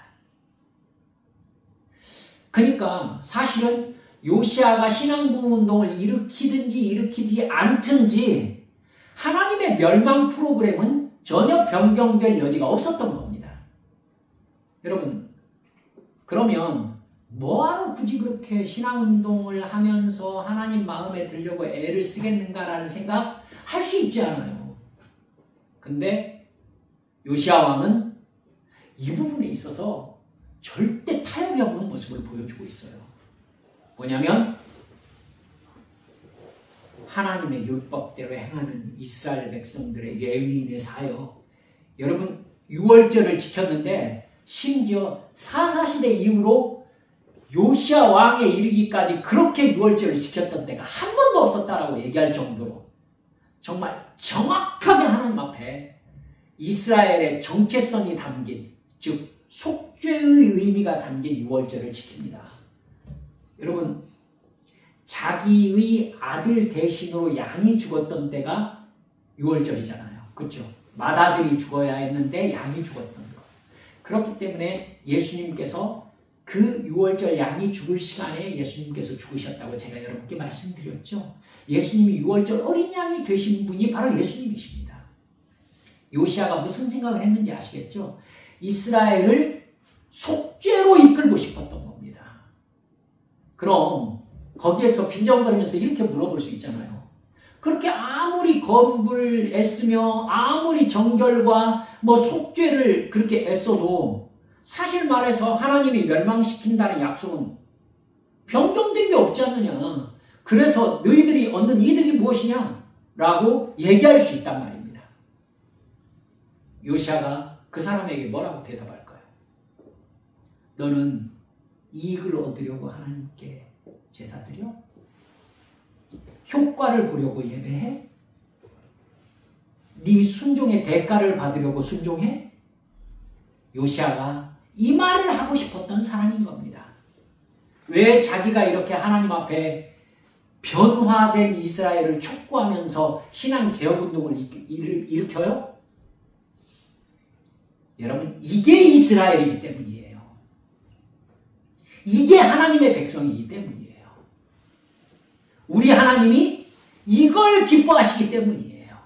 A: 그러니까 사실은 요시야가 신앙부흥운동을 일으키든지 일으키지 않든지 하나님의 멸망 프로그램은 전혀 변경될 여지가 없었던 겁니다. 여러분, 그러면 뭐하러 굳이 그렇게 신앙운동을 하면서 하나님 마음에 들려고 애를 쓰겠는가라는 생각 할 수 있지 않아요. 근데 요시야 왕은 이 부분에 있어서 절대 타협이 없는 모습을 보여주고 있어요. 뭐냐면 하나님의 율법대로 행하는 이스라엘 백성들의 레위인의 사역. 여러분, 유월절을 지켰는데 심지어 사사시대 이후로 요시야 왕에 이르기까지 그렇게 유월절을 지켰던 때가 한 번도 없었다라고 얘기할 정도로 정말 정확하게 하나님 앞에 이스라엘의 정체성이 담긴, 즉 속죄의 의미가 담긴 유월절을 지킵니다. 여러분, 자기의 아들 대신으로 양이 죽었던 때가 유월절이잖아요. 그렇죠? 맏아들이 죽어야 했는데 양이 죽었던 거. 그렇기 때문에 예수님께서 그 유월절 양이 죽을 시간에 예수님께서 죽으셨다고 제가 여러분께 말씀드렸죠. 예수님이 유월절 어린 양이 되신 분이 바로 예수님이십니다. 요시야가 무슨 생각을 했는지 아시겠죠? 이스라엘을 속죄로 이끌고 싶었던 겁니다. 그럼 거기에서 빈정거리면서 이렇게 물어볼 수 있잖아요. 그렇게 아무리 거룩을 애쓰며 아무리 정결과 속죄를 그렇게 애써도 사실 말해서 하나님이 멸망시킨다는 약속은 변경된 게 없지 않느냐. 그래서 너희들이 얻는 이득이 무엇이냐? 라고 얘기할 수 있단 말입니다. 요시야가 그 사람에게 뭐라고 대답할까요? 너는 이익을 얻으려고 하나님께 제사 드려? 효과를 보려고 예배해? 네 순종의 대가를 받으려고 순종해? 요시야가 이 말을 하고 싶었던 사람인 겁니다. 왜 자기가 이렇게 하나님 앞에 변화된 이스라엘을 촉구하면서 신앙 개혁운동을 일으켜요? 여러분, 이게 이스라엘이기 때문이에요. 이게 하나님의 백성이기 때문이에요. 우리 하나님이 이걸 기뻐하시기 때문이에요.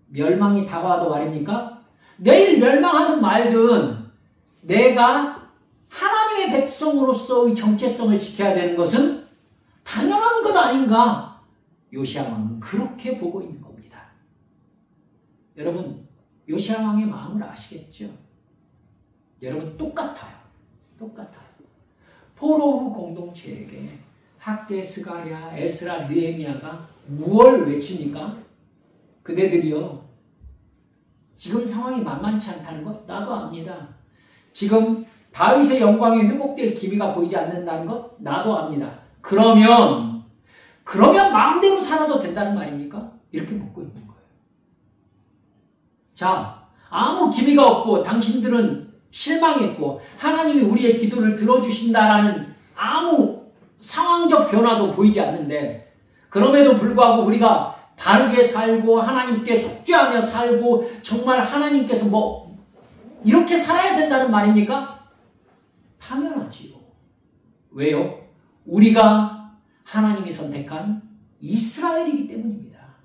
A: 멸망이 다가와도 말입니까? 내일 멸망하든 말든 내가 하나님의 백성으로서의 정체성을 지켜야 되는 것은 당연한 것 아닌가? 요시야 왕은 그렇게 보고 있는 겁니다. 여러분, 요시야 왕의 마음을 아시겠죠? 여러분, 똑같아요. 포로 후 공동체에게 학대, 스가랴, 에스라, 느헤미야가 무엇을 외칩니까? 그대들이요, 지금 상황이 만만치 않다는 것 나도 압니다. 지금 다윗의 영광이 회복될 기미가 보이지 않는다는 것 나도 압니다. 그러면 마음대로 살아도 된다는 말입니까? 이렇게 묻고 있는 거예요. 자, 아무 기미가 없고 당신들은 실망했고 하나님이 우리의 기도를 들어주신다라는 아무 상황적 변화도 보이지 않는데 그럼에도 불구하고 우리가 바르게 살고 하나님께 속죄하며 살고 정말 하나님께서 뭐 이렇게 살아야 된다는 말입니까? 당연하지요. 왜요? 우리가 하나님이 선택한 이스라엘이기 때문입니다.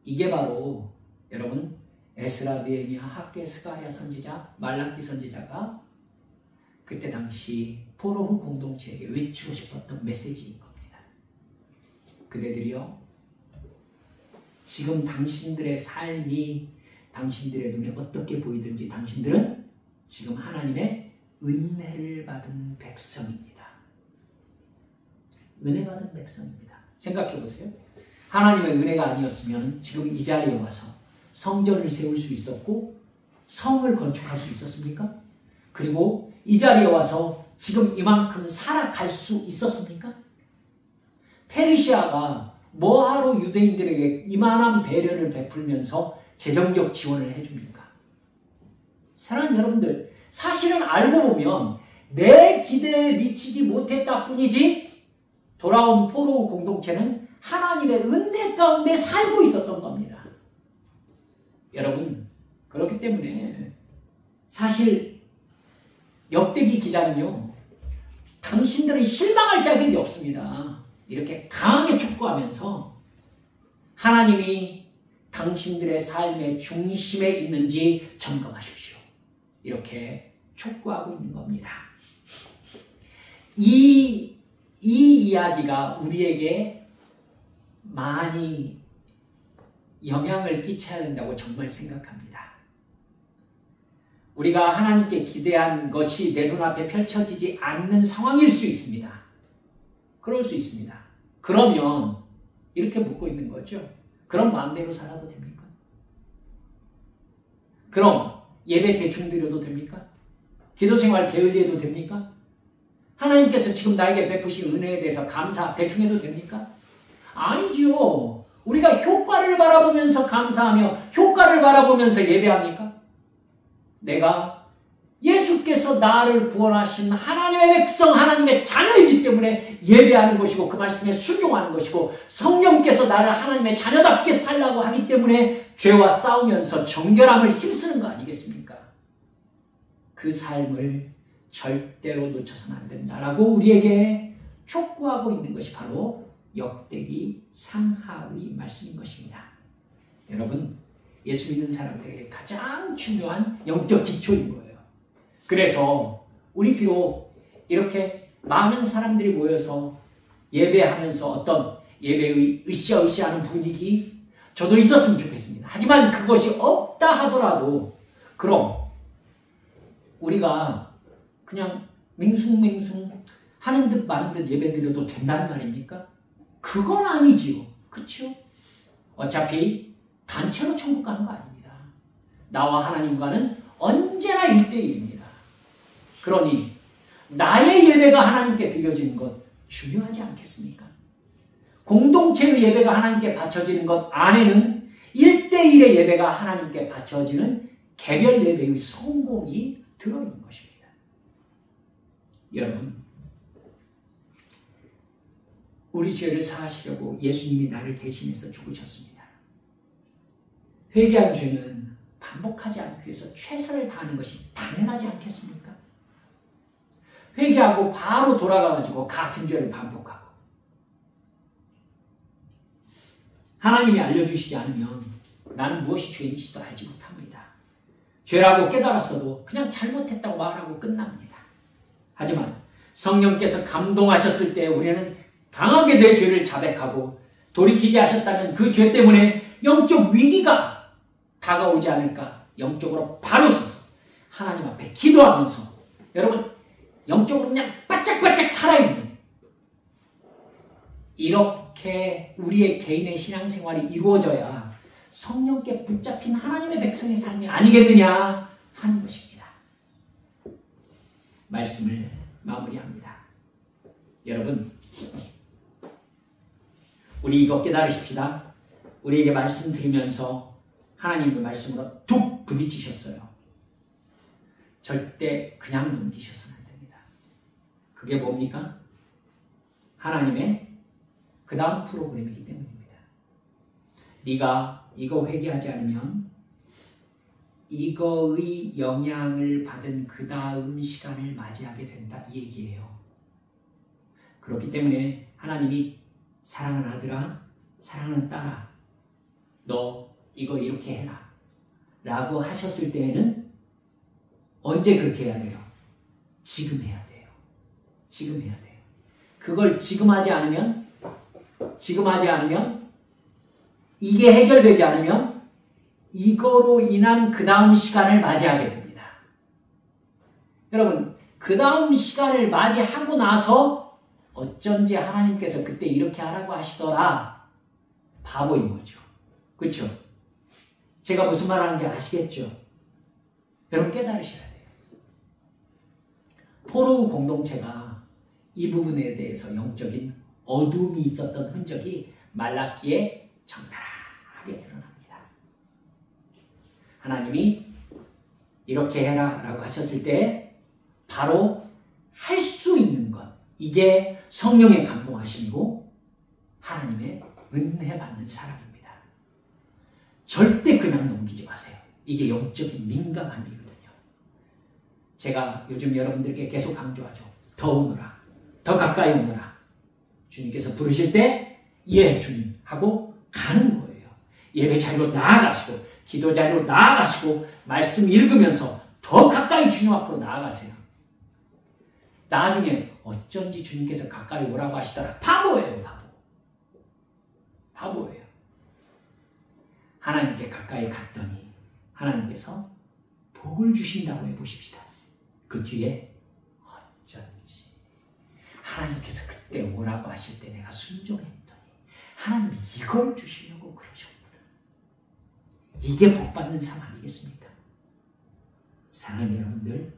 A: 이게 바로 여러분 에스라, 느헤미야, 학개, 스가랴 선지자, 말라기 선지자가 그때 당시 포로 후 공동체에게 외치고 싶었던 메시지인 겁니다. 그대들이요, 지금 당신들의 삶이 당신들의 눈에 어떻게 보이든지 당신들은 지금 하나님의 은혜를 받은 백성입니다. 은혜 받은 백성입니다. 생각해 보세요. 하나님의 은혜가 아니었으면 지금 이 자리에 와서 성전을 세울 수 있었고 성을 건축할 수 있었습니까? 그리고 이 자리에 와서 지금 이만큼 살아갈 수 있었습니까? 페르시아가 뭐하러 유대인들에게 이만한 배려를 베풀면서 재정적 지원을 해줍니까? 사랑하는 여러분들, 사실은 알고 보면 내 기대에 미치지 못했다 뿐이지 돌아온 포로 공동체는 하나님의 은혜 가운데 살고 있었던 겁니다. 여러분, 그렇기 때문에 사실 역대기 기자는요, 당신들은 실망할 자격이 없습니다. 이렇게 강하게 촉구하면서 하나님이 당신들의 삶의 중심에 있는지 점검하십시오. 이렇게 촉구하고 있는 겁니다. 이 이야기가 우리에게 많이 영향을 끼쳐야 된다고 정말 생각합니다. 우리가 하나님께 기대한 것이 내 눈앞에 펼쳐지지 않는 상황일 수 있습니다. 그럴 수 있습니다. 그러면 이렇게 묻고 있는 거죠. 그럼 마음대로 살아도 됩니까? 그럼 예배 대충 드려도 됩니까? 기도생활 게을리해도 됩니까? 하나님께서 지금 나에게 베푸신 은혜에 대해서 감사 대충 해도 됩니까? 아니죠. 우리가 효과를 바라보면서 감사하며 효과를 바라보면서 예배합니까? 내가 예수께서 나를 구원하신 하나님의 백성, 하나님의 자녀이기 때문에 예배하는 것이고 그 말씀에 순종하는 것이고 성령께서 나를 하나님의 자녀답게 살라고 하기 때문에 죄와 싸우면서 정결함을 힘쓰는 거 아니겠습니까? 그 삶을 절대로 놓쳐서는 안 된다라고 우리에게 촉구하고 있는 것이 바로 역대기 상하의 말씀인 것입니다. 여러분, 예수 믿는 사람들에게 가장 중요한 영적 기초인 거예요. 그래서 우리 비록 이렇게 많은 사람들이 모여서 예배하면서 어떤 예배의 으쌰으쌰하는 분위기 저도 있었으면 좋겠습니다. 하지만 그것이 없다 하더라도 그럼 우리가 그냥 맹숭맹숭 하는 듯 마는 듯 예배드려도 된다는 말입니까? 그건 아니지요. 그렇죠? 어차피 단체로 천국 가는 거 아닙니다. 나와 하나님과는 언제나 1대1입니다. 그러니 나의 예배가 하나님께 드려지는 것 중요하지 않겠습니까? 공동체의 예배가 하나님께 바쳐지는 것 안에는 1대1의 예배가 하나님께 바쳐지는 개별 예배의 성공이 들어있는 것입니다. 여러분, 우리 죄를 사하시려고 예수님이 나를 대신해서 죽으셨습니다. 회개한 죄는 반복하지 않기 위해서 최선을 다하는 것이 당연하지 않겠습니까? 회개하고 바로 돌아가가지고 같은 죄를 반복하고 하나님이 알려주시지 않으면 나는 무엇이 죄인지도 알지 못합니다. 죄라고 깨달았어도 그냥 잘못했다고 말하고 끝납니다. 하지만 성령께서 감동하셨을 때 우리는 강하게 내 죄를 자백하고 돌이키게 하셨다면 그 죄 때문에 영적 위기가 다가오지 않을까 영적으로 바로 서서 하나님 앞에 기도하면서 여러분 영적으로 그냥 바짝바짝 살아있는 이렇게 우리의 개인의 신앙생활이 이루어져야 성령께 붙잡힌 하나님의 백성의 삶이 아니겠느냐 하는 것입니다. 말씀을 마무리합니다. 여러분, 우리 이거 깨달으십시다. 우리에게 말씀 드리면서 하나님의 말씀으로 툭 쭉 부딪히셨어요. 절대 그냥 넘기셔서는 안 됩니다. 그게 뭡니까? 하나님의 그 다음 프로그램이기 때문입니다. 네가 이거 회개하지 않으면 이거의 영향을 받은 그 다음 시간을 맞이하게 된다, 이 얘기예요. 그렇기 때문에 하나님이 사랑하는 아들아, 사랑하는 딸아, 너 이거 이렇게 해라 라고 하셨을 때에는 언제 그렇게 해야 돼요? 지금 해야 돼요. 지금 해야 돼요. 그걸 지금 하지 않으면 이게 해결되지 않으면 이거로 인한 그 다음 시간을 맞이하게 됩니다. 여러분, 그 다음 시간을 맞이하고 나서 어쩐지 하나님께서 그때 이렇게 하라고 하시더라. 바보인 거죠. 그렇죠? 제가 무슨 말 하는지 아시겠죠? 여러분 깨달으셔야 돼요. 포로 공동체가 이 부분에 대해서 영적인 어둠이 있었던 흔적이 말라기에 적나라하게 드러납니다. 하나님이 이렇게 해라 라고 하셨을 때 바로 할 수 있는 것, 이게 성령의 감동하심이고 하나님의 은혜 받는 사람입니다. 절대 그냥 넘기지 마세요. 이게 영적인 민감함이거든요. 제가 요즘 여러분들께 계속 강조하죠. 더 오너라, 더 가까이 오너라. 주님께서 부르실 때 예 주님 하고 가는 거예요. 예배 자리로 나아가시고 기도 자리로 나아가시고 말씀 읽으면서 더 가까이 주님 앞으로 나아가세요. 나중에 어쩐지 주님께서 가까이 오라고 하시더라. 바보예요, 바보. 바보예요. 하나님께 가까이 갔더니 하나님께서 복을 주신다고 해보십시다. 그 뒤에 어쩐지 하나님께서 그때 오라고 하실 때 내가 순종했더니 하나님이 이걸 주시려고 그러셨구나. 이게 복받는 삶 아니겠습니까? 사랑하는 여러분들,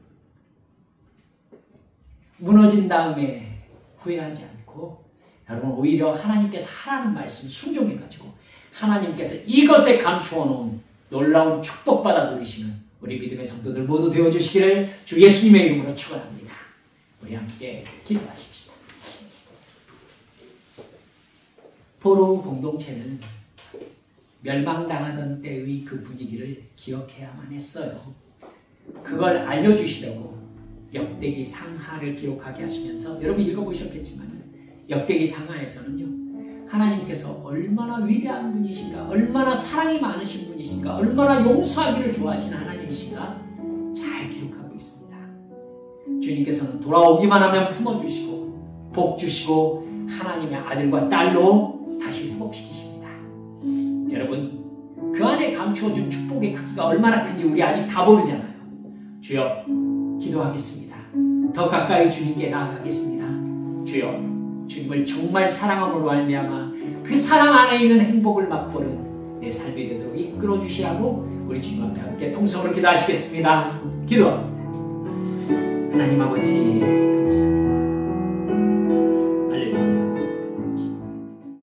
A: 무너진 다음에 후회하지 않고 여러분 오히려 하나님께서 하라는 말씀 순종해가지고 하나님께서 이것에 감추어 놓은 놀라운 축복받아 누리시는 우리 믿음의 성도들 모두 되어주시기를 주 예수님의 이름으로 축원합니다. 우리 함께 기도하십시다. 포로 공동체는 멸망당하던 때의 그 분위기를 기억해야만 했어요. 그걸 알려주시려고 역대기 상하를 기록하게 하시면서 여러분 읽어보셨겠지만 역대기 상하에서는요, 하나님께서 얼마나 위대한 분이신가, 얼마나 사랑이 많으신 분이신가, 얼마나 용서하기를 좋아하시는 하나님이신가 잘 기록하고 있습니다. 주님께서는 돌아오기만 하면 품어주시고 복 주시고 하나님의 아들과 딸로 다시 회복시키십니다. 여러분, 그 안에 감추어준 축복의 크기가 얼마나 큰지 우리 아직 다 모르잖아요. 주여, 기도하겠습니다. 더 가까이 주님께 나아가겠습니다. 주여, 주님을 정말 사랑함으로 말미암아 그 사랑 안에 있는 행복을 맛보는 내 삶이 되도록 이끌어 주시라고 우리 주님 앞에 함께 통성으로 기도하시겠습니다. 기도합니다. 하나님 아버지,